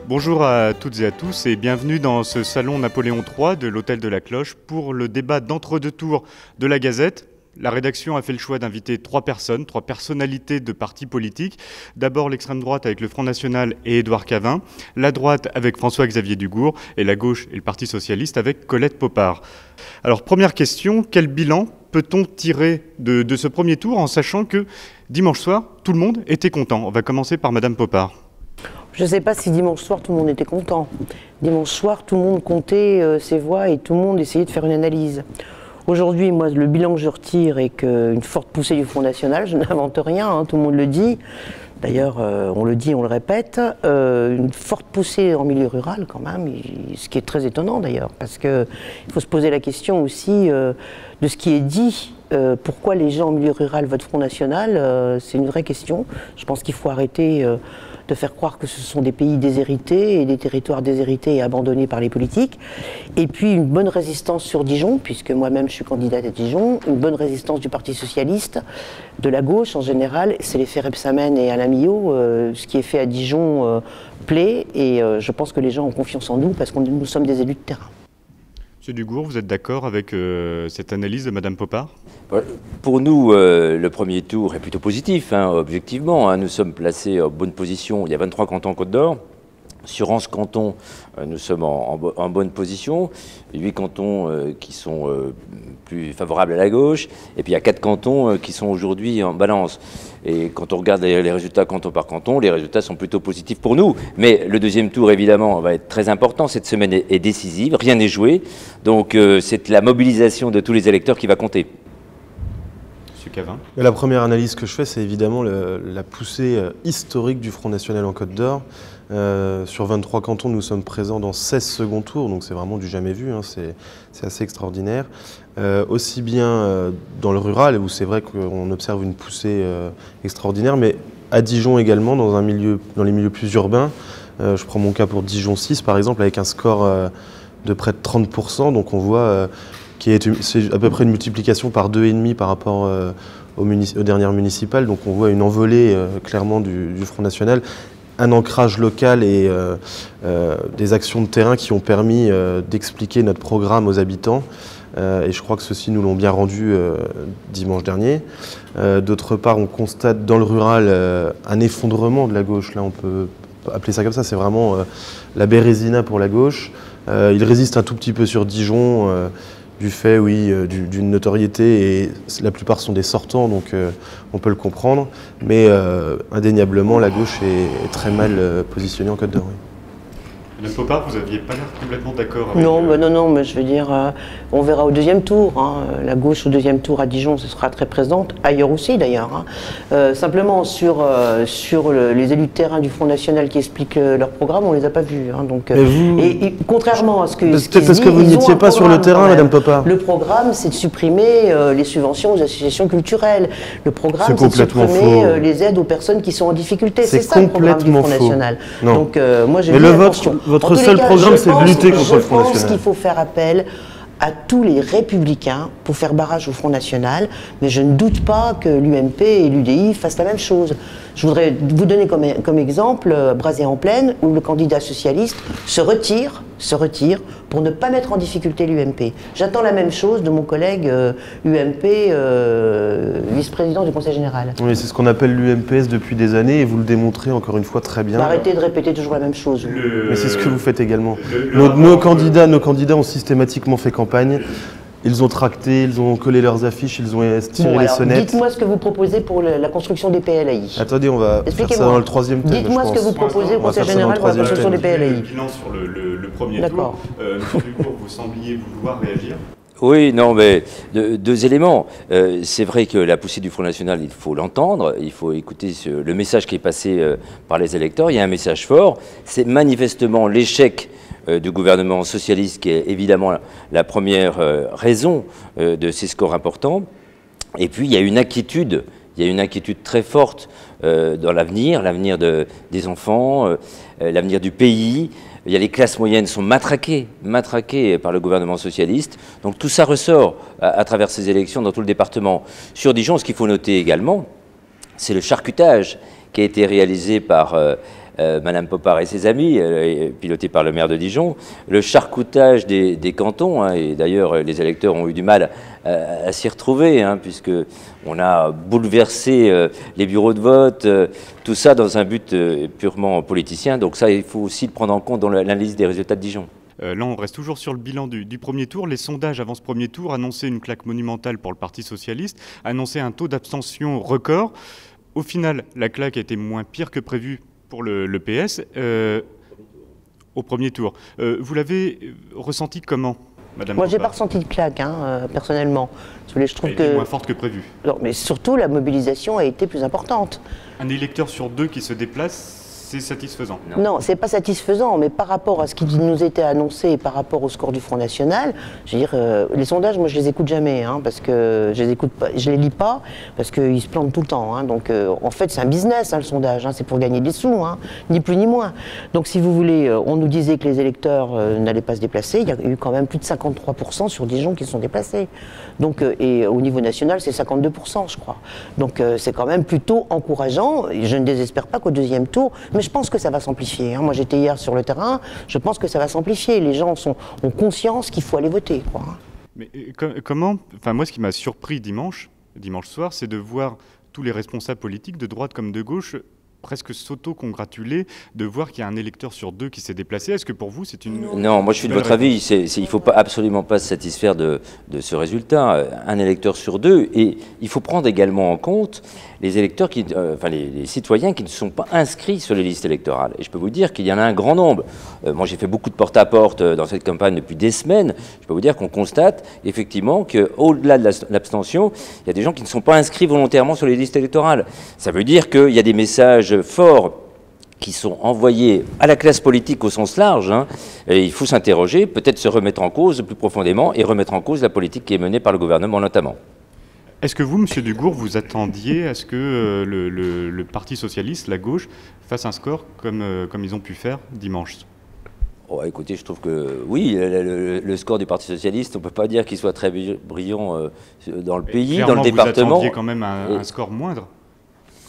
Bonjour à toutes et à tous et bienvenue dans ce salon Napoléon III de l'Hôtel de la Cloche pour le débat d'entre-deux tours de la Gazette. La rédaction a fait le choix d'inviter trois personnalités de partis politiques. D'abord l'extrême droite avec le Front National et Édouard Cavin, la droite avec François-Xavier Dugourc et la gauche et le Parti Socialiste avec Colette Popard. Alors première question, quel bilan peut-on tirer de ce premier tour en sachant que dimanche soir, tout le monde était content? On va commencer par Madame Popard. Je ne sais pas si dimanche soir tout le monde était content. Dimanche soir, tout le monde comptait ses voix et tout le monde essayait de faire une analyse. Aujourd'hui, moi, le bilan que je retire est qu'une forte poussée du Front National, je n'invente rien, hein, tout le monde le dit. D'ailleurs, on le dit, on le répète, une forte poussée en milieu rural quand même, ce qui est très étonnant d'ailleurs, parce qu'il faut se poser la question aussi de ce qui est dit. Pourquoi les gens en milieu rural votent Front National, c'est une vraie question. Je pense qu'il faut arrêter de faire croire que ce sont des pays déshérités et des territoires déshérités et abandonnés par les politiques. Et puis une bonne résistance sur Dijon, puisque moi-même je suis candidate à Dijon, une bonne résistance du Parti Socialiste, de la gauche en général, c'est l'effet Rebsamen et Alain Milhaud, ce qui est fait à Dijon plaît, et je pense que les gens ont confiance en nous parce que nous sommes des élus de terrain. Monsieur Dugourc, vous êtes d'accord avec cette analyse de Madame Popard? Pour nous, le premier tour est plutôt positif, hein, objectivement. Nous sommes placés en bonne position. Il y a 23 cantons en Côte d'Or. Sur 11 cantons, nous sommes en bonne position. 8 cantons qui sont plus favorables à la gauche. Et puis il y a 4 cantons qui sont aujourd'hui en balance. Et quand on regarde les résultats canton par canton, les résultats sont plutôt positifs pour nous. Mais le deuxième tour, évidemment, va être très important. Cette semaine est décisive. Rien n'est joué. Donc c'est la mobilisation de tous les électeurs qui va compter. Monsieur Cavin. La première analyse que je fais, c'est évidemment la poussée historique du Front National en Côte d'Or. Sur 23 cantons, nous sommes présents dans 16 seconds tours, donc c'est vraiment du jamais vu, hein, c'est assez extraordinaire. Aussi bien dans le rural, où c'est vrai qu'on observe une poussée extraordinaire, mais à Dijon également, dans les milieux plus urbains. Je prends mon cas pour Dijon 6, par exemple, avec un score de près de 30%, donc on voit c'est à peu près une multiplication par 2,5 par rapport aux dernières municipales, donc on voit une envolée clairement du Front National. Un ancrage local et des actions de terrain qui ont permis d'expliquer notre programme aux habitants. Et je crois que ceux-ci nous l'ont bien rendu dimanche dernier. D'autre part, on constate dans le rural un effondrement de la gauche. Là, on peut appeler ça comme ça. C'est vraiment la bérésina pour la gauche. Il résiste un tout petit peu sur Dijon. Du fait, oui, d'une notoriété, et la plupart sont des sortants, donc on peut le comprendre. Mais indéniablement, la gauche est très mal positionnée en Côte d'Or. Oui. Madame Popard, vous n'aviez pas l'air complètement d'accord avec... Non, non, mais je veux dire, on verra au deuxième tour. Hein. La gauche au deuxième tour à Dijon, ce sera très présente, ailleurs aussi d'ailleurs. Hein. Simplement sur les élus de terrain du Front National qui expliquent leur programme, on ne les a pas vus. Hein. Donc, et contrairement à ce que... Parce que vous n'étiez pas sur le terrain, Madame Popard. Le programme, c'est de supprimer les subventions aux associations culturelles. Le programme, c'est de supprimer les aides aux personnes qui sont en difficulté. C'est ça le programme du Front National. Non. Donc, moi, j'ai Votre seul programme, c'est de lutter contre le Front National. Je pense qu'il faut faire appel à tous les républicains pour faire barrage au Front National, mais je ne doute pas que l'UMP et l'UDI fassent la même chose. Je voudrais vous donner comme exemple Brazé-en-Plaine, où le candidat socialiste se retire pour ne pas mettre en difficulté l'UMP. J'attends la même chose de mon collègue UMP, vice-président du Conseil général. Oui, c'est ce qu'on appelle l'UMPS depuis des années, et vous le démontrez encore une fois très bien. Arrêtez de répéter toujours la même chose. Mais c'est ce que vous faites également. Nos candidats ont systématiquement fait campagne. Ils ont tracté, ils ont collé leurs affiches, ils ont tiré les sonnettes. Dites-moi ce que vous proposez pour la construction des PLAI. Attendez, on va faire ça dans le troisième thème. Dites-moi ce que vous proposez au Conseil général pour la construction des PLAI. Le bilan sur le premier tour. Monsieur Dugourc, vous sembliez vouloir réagir. Oui, non, mais deux éléments. C'est vrai que la poussée du Front National, il faut l'entendre, il faut écouter le message qui est passé par les électeurs. Il y a un message fort, c'est manifestement l'échec du gouvernement socialiste qui est évidemment la première raison de ces scores importants. Et puis il y a une inquiétude très forte dans l'avenir des enfants, l'avenir du pays. Il y a les classes moyennes sont matraquées par le gouvernement socialiste. Donc tout ça ressort à travers ces élections dans tout le département. Sur Dijon, ce qu'il faut noter également, c'est le charcutage qui a été réalisé par Madame Popard et ses amis, piloté par le maire de Dijon, le charcoutage des cantons, hein, et d'ailleurs les électeurs ont eu du mal à s'y retrouver, hein, puisque on a bouleversé les bureaux de vote, tout ça dans un but purement politicien. Donc ça, il faut aussi le prendre en compte dans l'analyse des résultats de Dijon. Là, on reste toujours sur le bilan du premier tour. Les sondages avant ce premier tour annonçaient une claque monumentale pour le Parti socialiste, annonçaient un taux d'abstention record. Au final, la claque a été moins pire que prévu pour le PS au premier tour. Vous l'avez ressenti comment, Madame Moi, j'ai Popard? pas ressenti de claque, personnellement. Je trouve Elle est que moins forte que prévu. non, mais surtout, la mobilisation a été plus importante. Un électeur sur 2 qui se déplace, c'est satisfaisant. Non, c'est pas satisfaisant, mais par rapport à ce qui nous était annoncé et par rapport au score du Front National, je veux dire, les sondages, moi je les écoute jamais, parce que je les écoute pas, je les lis pas, parce qu'ils se plantent tout le temps. Donc en fait, c'est un business, le sondage, c'est pour gagner des sous, ni plus ni moins. Donc si vous voulez, on nous disait que les électeurs n'allaient pas se déplacer, il y a eu quand même plus de 53% sur Dijon qui se sont déplacés. Donc, et au niveau national, c'est 52%, je crois. Donc c'est quand même plutôt encourageant. Et je ne désespère pas qu'au deuxième tour, mais je pense que ça va s'amplifier. Moi, j'étais hier sur le terrain, je pense que ça va s'amplifier. Les gens ont conscience qu'il faut aller voter, quoi. Mais comment... Enfin, moi, ce qui m'a surpris dimanche soir, c'est de voir tous les responsables politiques, de droite comme de gauche, presque s'auto-congratuler de voir qu'il y a un électeur sur 2 qui s'est déplacé. Est-ce que pour vous, c'est une... Non, moi je suis de votre avis. Il ne faut absolument pas se satisfaire de ce résultat. Un électeur sur 2. Et il faut prendre également en compte les électeurs, les citoyens qui ne sont pas inscrits sur les listes électorales. Et je peux vous dire qu'il y en a un grand nombre. Moi j'ai fait beaucoup de porte-à-porte dans cette campagne depuis des semaines. Je peux vous dire qu'on constate effectivement qu'au-delà de l'abstention, il y a des gens qui ne sont pas inscrits volontairement sur les listes électorales. Ça veut dire qu'il y a des messages forts qui sont envoyés à la classe politique au sens large, et il faut s'interroger, peut-être se remettre en cause plus profondément et remettre en cause la politique qui est menée par le gouvernement notamment. Est-ce que vous, Monsieur Dugourc, vous attendiez à ce que le Parti socialiste, la gauche, fasse un score comme ils ont pu faire dimanche? Oh, écoutez, je trouve que oui, le score du Parti socialiste, on ne peut pas dire qu'il soit très brillant dans le pays, clairement, dans le département. Vous attendiez quand même un score moindre.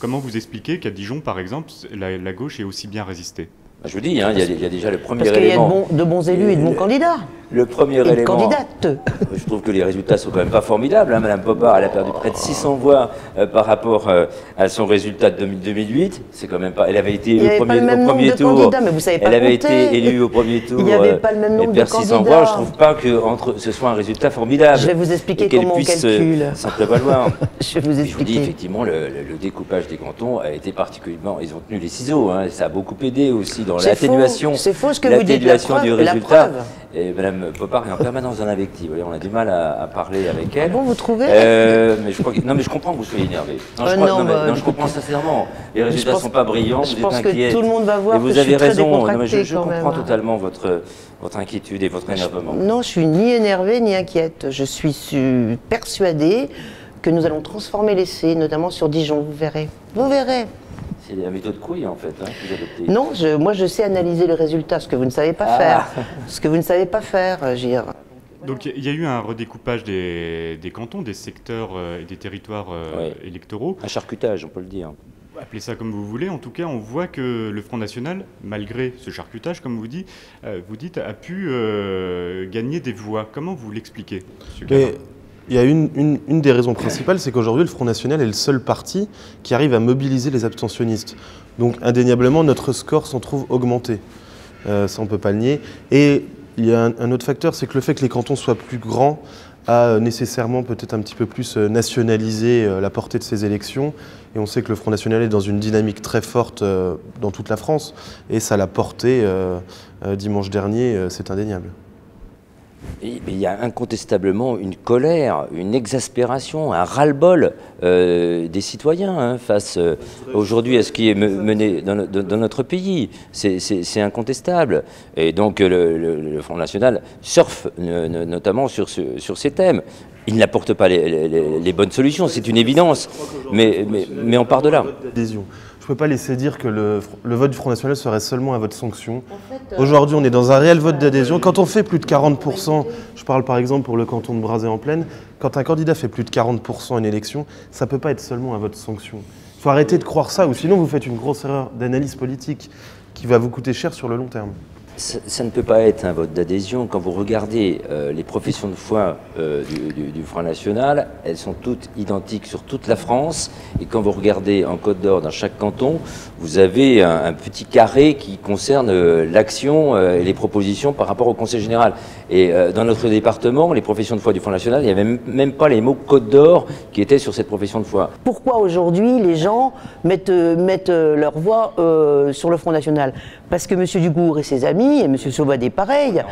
Comment vous expliquez qu'à Dijon, par exemple, la gauche ait aussi bien résisté? Je vous dis, il y a déjà le premier Parce qu'il y a élément. de bons élus et de bons candidats. Le premier Et de élément. candidates. Je trouve que les résultats sont quand même pas formidables. Madame Popard, elle a perdu près de 600 voix par rapport à son résultat de 2008. C'est quand même pas. Elle avait été élue au premier tour. Mais vous savez pas elle avait compter. été élue au premier tour. Il n'y avait pas le même nombre de perd 600 candidats. voix. Je trouve pas que ce soit un résultat formidable. Je vais vous expliquer et qu'elle comment on puisse calcule. s'en prévaloir. Je vais vous Je vous dis expliquer. effectivement, le découpage des cantons a été particulièrement. Ils ont tenu les ciseaux. Ça a beaucoup aidé aussi dans l'atténuation. C'est faux ce que vous dites. L'atténuation du la résultat. preuve. Et Madame Popard est en permanence dans l'invective. On a du mal à parler avec elle. Ah bon, vous trouvez mais je crois que, non, mais je comprends que vous soyez énervé. Je comprends sincèrement. Les résultats ne sont pas brillants. Je vous pense êtes que inquiète. tout le monde va voir et vous que je avez suis très raison. décontractée Je quand comprends même. totalement votre inquiétude et votre énervement. Non, je suis ni énervée ni inquiète. Je suis persuadée que nous allons transformer l'essai, notamment sur Dijon. Vous verrez. Vous verrez. C'est la méthode Couille, en fait, que vous adoptez. Non, moi je sais analyser les résultats, ce que vous ne savez pas faire. Ce que vous ne savez pas faire, Gire. Donc il y a eu un redécoupage des cantons, des secteurs et des territoires électoraux. Un charcutage, on peut le dire. Appelez ça comme vous voulez. En tout cas, on voit que le Front National, malgré ce charcutage, comme vous dites, a pu gagner des voix. Comment vous l'expliquez, M. Gabin ? Il y a une des raisons principales, c'est qu'aujourd'hui, le Front National est le seul parti qui arrive à mobiliser les abstentionnistes. Donc, indéniablement, notre score s'en trouve augmenté. Ça, on ne peut pas le nier. Et il y a un autre facteur, c'est que le fait que les cantons soient plus grands a nécessairement peut-être un petit peu plus nationalisé la portée de ces élections. Et on sait que le Front National est dans une dynamique très forte dans toute la France. Et ça l'a porté dimanche dernier, c'est indéniable. Il y a incontestablement une colère, une exaspération, un ras-le-bol des citoyens face aujourd'hui à ce qui est mené dans notre pays. C'est incontestable. Et donc le Front National surfe notamment sur ces thèmes. Il n'apporte pas les bonnes solutions, c'est une évidence, mais on part de là. Je ne peux pas laisser dire que le vote du Front National serait seulement un vote sanction. Aujourd'hui, on est dans un réel vote d'adhésion. Quand on fait plus de 40%, je parle par exemple pour le canton de Brazay-en-Plaine, quand un candidat fait plus de 40% à une élection, ça ne peut pas être seulement un vote sanction. Il faut arrêter de croire ça, ou sinon vous faites une grosse erreur d'analyse politique. qui va vous coûter cher sur le long terme. Ça ne peut pas être un vote d'adhésion. Quand vous regardez les professions de foi du Front National, elles sont toutes identiques sur toute la France. Et quand vous regardez en Côte d'Or, dans chaque canton, vous avez un petit carré qui concerne l'action et les propositions par rapport au Conseil général. Et dans notre département, les professions de foi du Front National, il n'y avait même pas les mots Côte d'Or qui étaient sur cette profession de foi. Pourquoi aujourd'hui les gens mettent leur voix sur le Front National? Parce que M. Dugourc et ses amis, et M. Sauvadet pareil,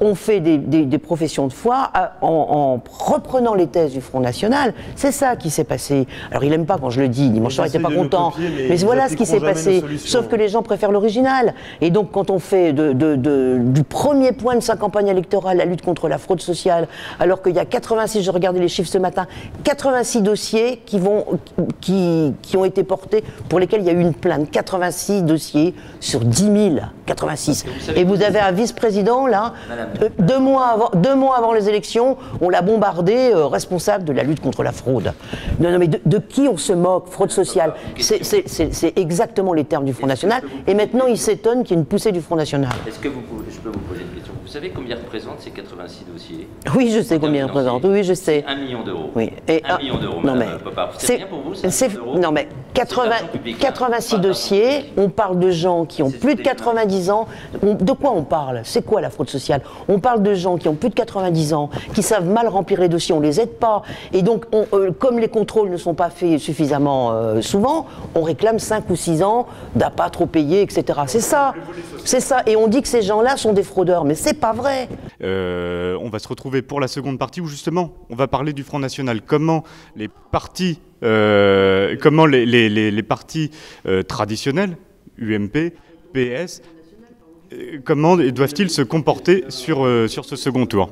ont fait des professions de foi en reprenant les thèses du Front National. C'est ça qui s'est passé. Alors il n'aime pas quand je le dis, dimanche soir il n'était pas content, mais voilà ce qui s'est passé. Sauf que les gens préfèrent l'original. Et donc quand on fait du premier point de sa campagne électorale la lutte contre la fraude sociale, alors qu'il y a 86, je regardais les chiffres ce matin, 86 dossiers qui ont été portés, pour lesquels il y a eu une plainte. 86 dossiers sur 10 000, 86. Et vous avez un vice-président, là, 2 mois avant les élections, on l'a bombardé, responsable de la lutte contre la fraude. Non, mais de qui on se moque? Fraude sociale. C'est exactement les termes du Front National. Et maintenant, il s'étonne qu'il y ait une poussée du Front National. Est-ce que je peux vous poser une question? Vous savez combien représentent ces 86 dossiers? Oui, je sais combien ils représentent. Oui, je sais. 1 million d'euros. Oui. 1 million d'euros, madame Popard. C'est bien pour vous, 1 million d'euros? Non, mais 86 dossiers, on parle de gens qui ont plus de 90 ans. De quoi on parle? C'est quoi la fraude sociale? On parle de gens qui ont plus de 90 ans, qui savent mal remplir les dossiers, on les aide pas. Et donc, comme les contrôles ne sont pas faits suffisamment souvent, on réclame 5 ou 6 ans d'à pas trop payer, etc. C'est ça. C'est ça. Et on dit que ces gens-là sont des fraudeurs, mais c'est pas vrai. On va se retrouver pour la seconde partie où justement on va parler du Front National. Comment les partis, les partis traditionnels, UMP, PS, comment doivent-ils se comporter sur ce second tour?